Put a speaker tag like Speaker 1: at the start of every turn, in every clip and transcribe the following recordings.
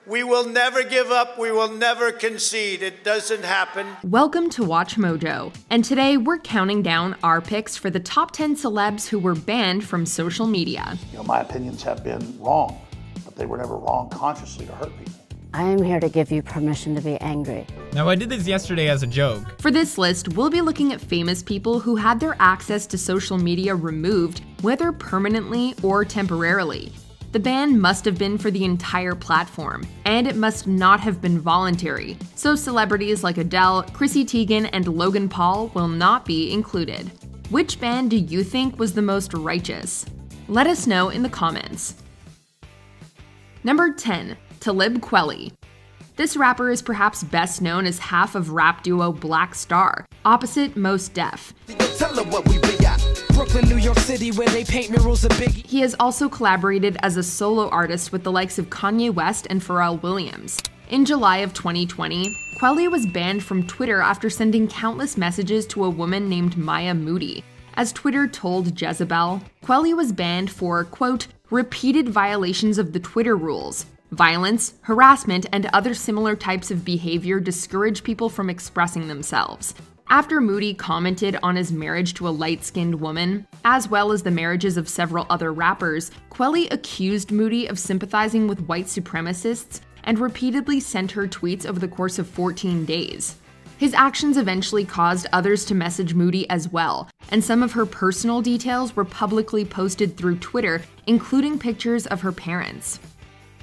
Speaker 1: We will never give up. We will never concede. It doesn't happen.
Speaker 2: Welcome to WatchMojo, and today we're counting down our picks for the top 10 celebs who were banned from social media.
Speaker 3: You know, my opinions have been wrong, but they were never wrong consciously to hurt people.
Speaker 4: I am here to give you permission to be angry.
Speaker 5: Now, I did this yesterday as a joke.
Speaker 2: For this list, we'll be looking at famous people who had their access to social media removed, whether permanently or temporarily. The ban must have been for the entire platform, and it must not have been voluntary, so celebrities like Adele, Chrissy Teigen, and Logan Paul will not be included. Which ban do you think was the most righteous? Let us know in the comments. Number 10. Talib Kweli. This rapper is perhaps best known as half of rap duo Black Star, opposite Mos Def.
Speaker 6: Brooklyn, New York City, where they paint murals of Biggie.
Speaker 2: He has also collaborated as a solo artist with the likes of Kanye West and Pharrell Williams. In July of 2020, Kweli was banned from Twitter after sending countless messages to a woman named Maya Moody. As Twitter told Jezebel, Kweli was banned for, quote, repeated violations of the Twitter rules. Violence, harassment, and other similar types of behavior discourage people from expressing themselves. After Moody commented on his marriage to a light-skinned woman, as well as the marriages of several other rappers, Kweli accused Moody of sympathizing with white supremacists and repeatedly sent her tweets over the course of 14 days. His actions eventually caused others to message Moody as well, and some of her personal details were publicly posted through Twitter, including pictures of her parents.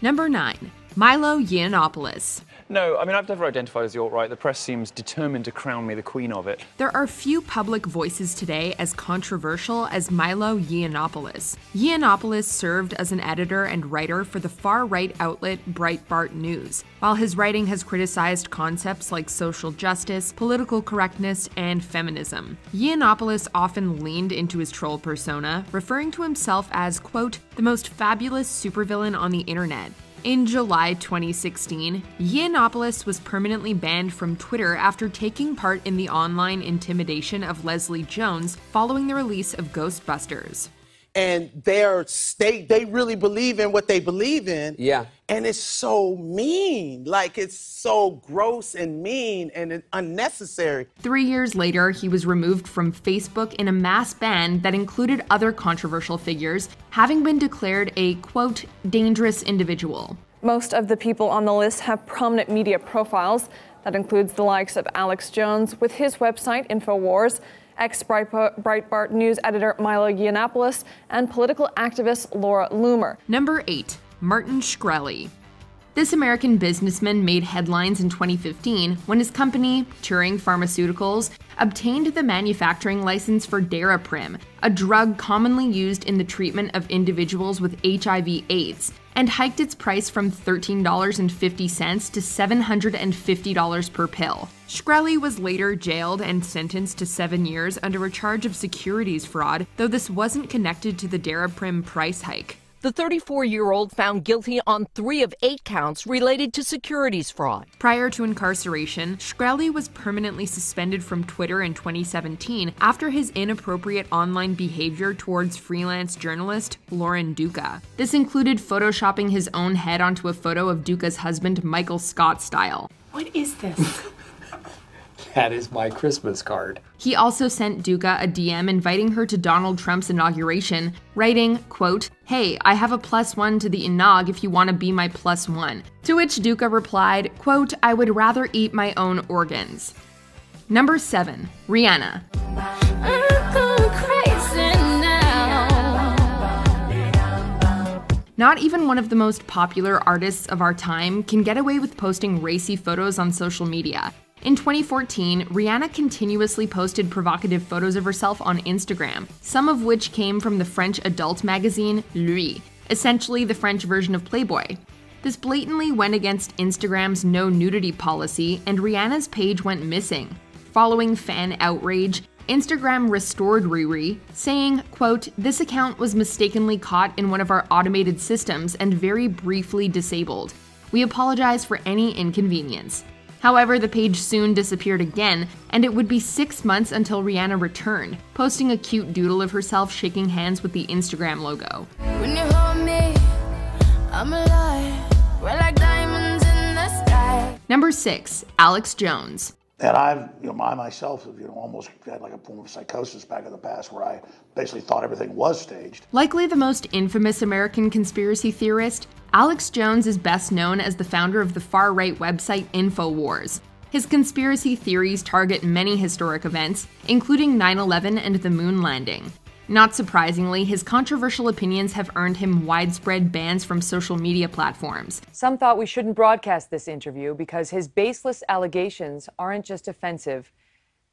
Speaker 2: Number 9. Milo Yiannopoulos.
Speaker 7: No, I mean, I've never identified as the alt-right. The press seems determined to crown me the queen of it.
Speaker 2: There are few public voices today as controversial as Milo Yiannopoulos. Yiannopoulos served as an editor and writer for the far-right outlet Breitbart News. While his writing has criticized concepts like social justice, political correctness, and feminism, Yiannopoulos often leaned into his troll persona, referring to himself as, quote, the most fabulous supervillain on the internet. In July 2016, Yiannopoulos was permanently banned from Twitter after taking part in the online intimidation of Leslie Jones following the release of Ghostbusters.
Speaker 8: And they really believe in what they believe in.
Speaker 9: Yeah.
Speaker 8: And it's so mean. Like, it's so gross and mean and unnecessary.
Speaker 2: 3 years later, he was removed from Facebook in a mass ban that included other controversial figures, having been declared a, quote, dangerous individual.
Speaker 10: Most of the people on the list have prominent media profiles. That includes the likes of Alex Jones with his website InfoWars, ex-Breitbart News editor Milo Yiannopoulos, and political activist Laura Loomer.
Speaker 2: Number 8. Martin Shkreli. This American businessman made headlines in 2015 when his company, Turing Pharmaceuticals, obtained the manufacturing license for Daraprim, a drug commonly used in the treatment of individuals with HIV/AIDS, and hiked its price from $13.50 to $750 per pill. Shkreli was later jailed and sentenced to 7 years under a charge of securities fraud, though this wasn't connected to the Daraprim price hike.
Speaker 11: The 34-year-old found guilty on 3 of 8 counts related to securities fraud.
Speaker 2: Prior to incarceration, Shkreli was permanently suspended from Twitter in 2017 after his inappropriate online behavior towards freelance journalist Lauren Duca. This included photoshopping his own head onto a photo of Duca's husband Michael Scott style.
Speaker 12: What is this?
Speaker 9: That is my Christmas card.
Speaker 2: He also sent Duca a DM inviting her to Donald Trump's inauguration, writing, quote, hey, I have a +1 to the inaug if you want to be my +1. To which Duca replied, quote, I would rather eat my own organs. Number 7. Rihanna. Not even one of the most popular artists of our time can get away with posting racy photos on social media. In 2014, Rihanna continuously posted provocative photos of herself on Instagram, some of which came from the French adult magazine Lui, essentially the French version of Playboy. This blatantly went against Instagram's no nudity policy, and Rihanna's page went missing. Following fan outrage, Instagram restored Riri, saying, quote, this account was mistakenly caught in one of our automated systems and very briefly disabled. We apologize for any inconvenience. However, the page soon disappeared again, and it would be 6 months until Rihanna returned, posting a cute doodle of herself shaking hands with the Instagram logo.
Speaker 13: When you hold me, I'm alive. We're like diamonds
Speaker 2: Number 6. Alex Jones.
Speaker 3: And I myself, almost had like a form of psychosis back in the past where I basically thought everything was staged.
Speaker 2: Likely the most infamous American conspiracy theorist, Alex Jones is best known as the founder of the far-right website InfoWars. His conspiracy theories target many historic events, including 9/11 and the moon landing. Not surprisingly, his controversial opinions have earned him widespread bans from social media platforms.
Speaker 12: Some thought we shouldn't broadcast this interview because his baseless allegations aren't just offensive,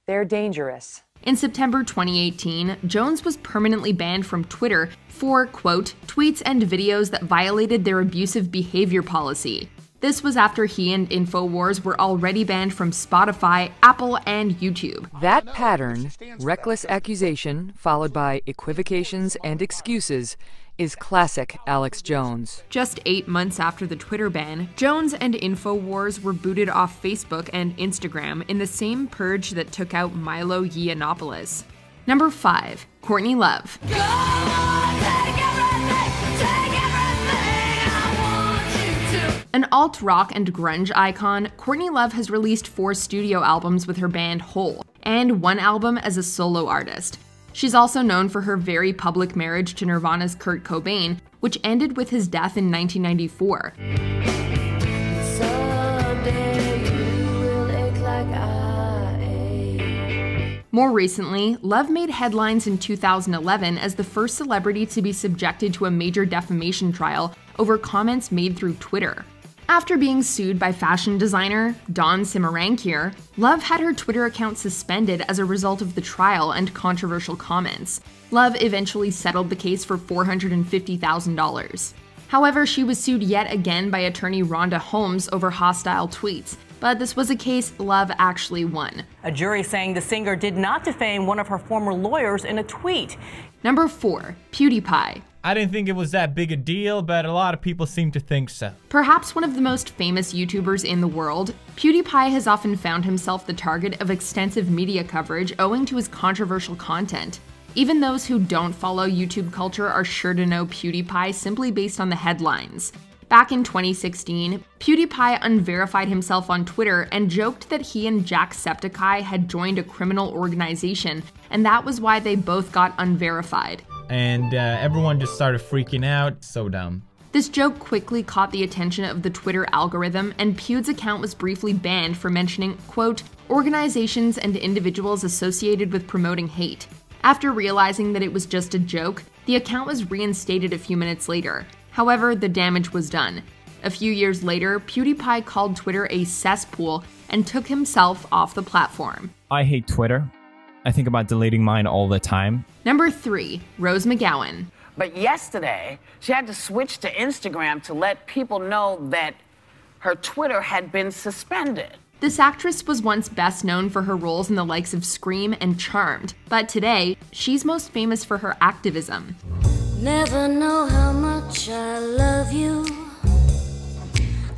Speaker 12: they're dangerous.
Speaker 2: In September 2018, Jones was permanently banned from Twitter for, quote, tweets and videos that violated their abusive behavior policy. This was after he and InfoWars were already banned from Spotify, Apple, and YouTube.
Speaker 12: That pattern, reckless accusation followed by equivocations and excuses, is classic Alex Jones.
Speaker 2: Just 8 months after the Twitter ban, Jones and InfoWars were booted off Facebook and Instagram in the same purge that took out Milo Yiannopoulos. Number 5. Courtney Love. An alt-rock and grunge icon, Courtney Love has released 4 studio albums with her band Hole, and 1 album as a solo artist. She's also known for her very public marriage to Nirvana's Kurt Cobain, which ended with his death in 1994. More recently, Love made headlines in 2011 as the first celebrity to be subjected to a major defamation trial over comments made through Twitter. After being sued by fashion designer Dawn Simarankir, Love had her Twitter account suspended as a result of the trial and controversial comments. Love eventually settled the case for $450,000. However, she was sued yet again by attorney Rhonda Holmes over hostile tweets, but this was a case Love actually won.
Speaker 13: A jury saying the singer did not defame one of her former lawyers in a tweet.
Speaker 2: Number 4. PewDiePie.
Speaker 5: I didn't think it was that big a deal, but a lot of people seem to think so.
Speaker 2: Perhaps one of the most famous YouTubers in the world, PewDiePie has often found himself the target of extensive media coverage owing to his controversial content. Even those who don't follow YouTube culture are sure to know PewDiePie simply based on the headlines. Back in 2016, PewDiePie unverified himself on Twitter and joked that he and Jacksepticeye had joined a criminal organization, and that was why they both got unverified.
Speaker 5: And everyone just started freaking out. So dumb.
Speaker 2: This joke quickly caught the attention of the Twitter algorithm, and Pew's account was briefly banned for mentioning, quote, organizations and individuals associated with promoting hate. After realizing that it was just a joke, the account was reinstated a few minutes later. However, the damage was done. A few years later, PewDiePie called Twitter a cesspool and took himself off the platform.
Speaker 14: I hate Twitter. I think about deleting mine all the time.
Speaker 2: Number 3. Rose McGowan.
Speaker 15: But yesterday, she had to switch to Instagram to let people know that her Twitter had been suspended.
Speaker 2: This actress was once best known for her roles in the likes of Scream and Charmed, but today, she's most famous for her activism.
Speaker 16: Never know how much I love you.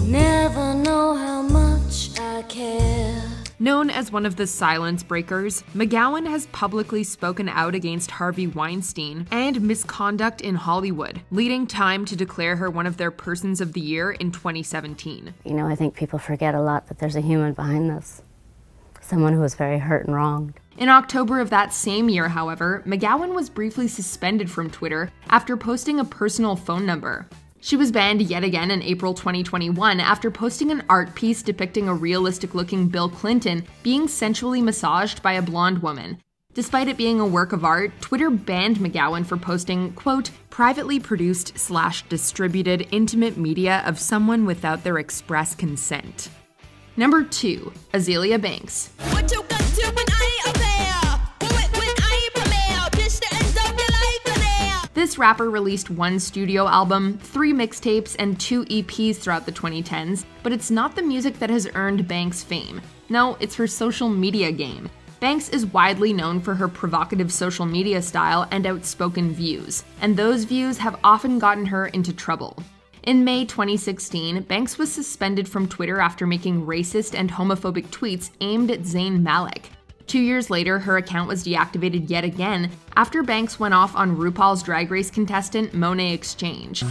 Speaker 16: Never know how much I care.
Speaker 2: Known as one of the silence breakers, McGowan has publicly spoken out against Harvey Weinstein and misconduct in Hollywood, leading Time to declare her one of their Persons of the Year in 2017.
Speaker 4: I think people forget a lot that there's a human behind this. Someone who was very hurt and wronged.
Speaker 2: In October of that same year, however, McGowan was briefly suspended from Twitter after posting a personal phone number. She was banned yet again in April 2021 after posting an art piece depicting a realistic-looking Bill Clinton being sensually massaged by a blonde woman. Despite it being a work of art, Twitter banned McGowan for posting, quote, privately produced/distributed intimate media of someone without their express consent. Number 2. Azealia Banks. What you got to when I appear? This rapper released 1 studio album, 3 mixtapes, and 2 EPs throughout the 2010s, but it's not the music that has earned Banks fame. No, it's her social media game. Banks is widely known for her provocative social media style and outspoken views, and those views have often gotten her into trouble. In May 2016, Banks was suspended from Twitter after making racist and homophobic tweets aimed at Zayn Malik. 2 years later, her account was deactivated yet again after Banks went off on RuPaul's Drag Race contestant Monet Exchange.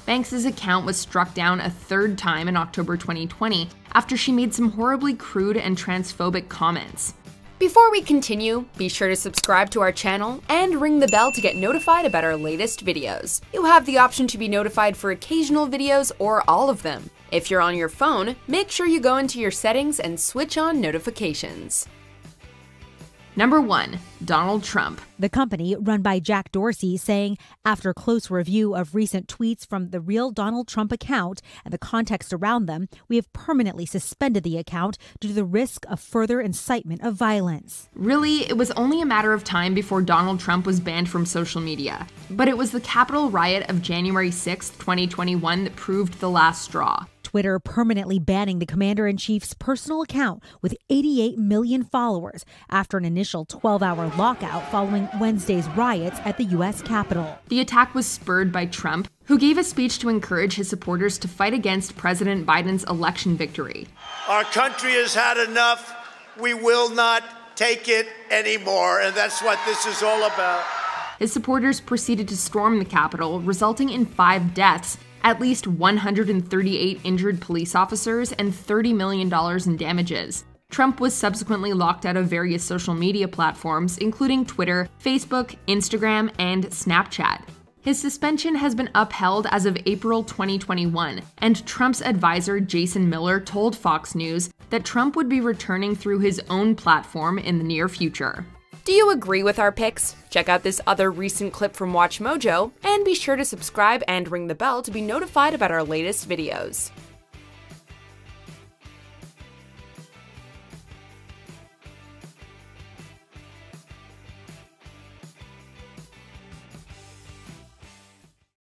Speaker 2: Banks' account was struck down a third time in October 2020 after she made some horribly crude and transphobic comments.
Speaker 17: Before we continue, be sure to subscribe to our channel and ring the bell to get notified about our latest videos. You have the option to be notified for occasional videos or all of them. If you're on your phone, make sure you go into your settings and switch on notifications.
Speaker 2: Number 1. Donald Trump.
Speaker 18: The company, run by Jack Dorsey, saying, after close review of recent tweets from the real Donald Trump account and the context around them, we have permanently suspended the account due to the risk of further incitement of violence.
Speaker 2: Really, it was only a matter of time before Donald Trump was banned from social media. But it was the Capitol riot of January 6, 2021 that proved the last straw.
Speaker 18: Twitter permanently banning the commander-in-chief's personal account with 88 million followers after an initial 12-hour lockout following Wednesday's riots at the U.S. Capitol.
Speaker 2: The attack was spurred by Trump, who gave a speech to encourage his supporters to fight against President Biden's election victory.
Speaker 1: Our country has had enough. We will not take it anymore, and that's what this is all about.
Speaker 2: His supporters proceeded to storm the Capitol, resulting in 5 deaths, at least 138 injured police officers, and $30 million in damages. Trump was subsequently locked out of various social media platforms, including Twitter, Facebook, Instagram, and Snapchat. His suspension has been upheld as of April 2021, and Trump's advisor Jason Miller told Fox News that Trump would be returning through his own platform in the near future.
Speaker 17: Do you agree with our picks? Check out this other recent clip from WatchMojo, and be sure to subscribe and ring the bell to be notified about our latest videos.